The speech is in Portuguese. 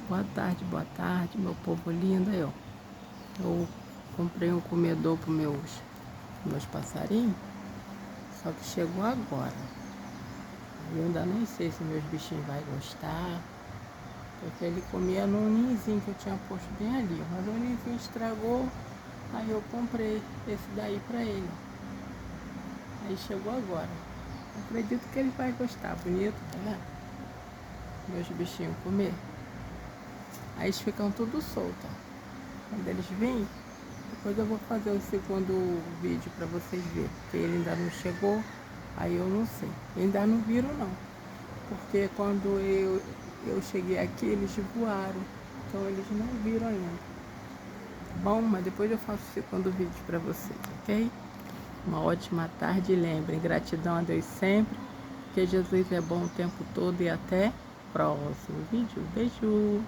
Boa tarde, meu povo lindo aí, ó. Eu comprei um comedor para meus passarinhos, só que chegou agora. Eu ainda nem sei se meus bichinhos vão gostar, porque ele comia no ninhozinho que eu tinha posto bem ali, mas o ninhozinho estragou, aí eu comprei esse daí para ele. Aí chegou agora. Acredito que ele vai gostar, bonito, tá vendo? Meus bichinhos comer. Aí eles ficam tudo soltos. Quando eles vêm, depois eu vou fazer o segundo vídeo para vocês verem, porque ele ainda não chegou, aí eu não sei. Ainda não viram não, porque quando eu cheguei aqui eles voaram, então eles não viram ainda. Bom, mas depois eu faço o segundo vídeo para vocês, ok? Uma ótima tarde e lembrem, gratidão a Deus sempre, que Jesus é bom o tempo todo e até o próximo vídeo. Beijo!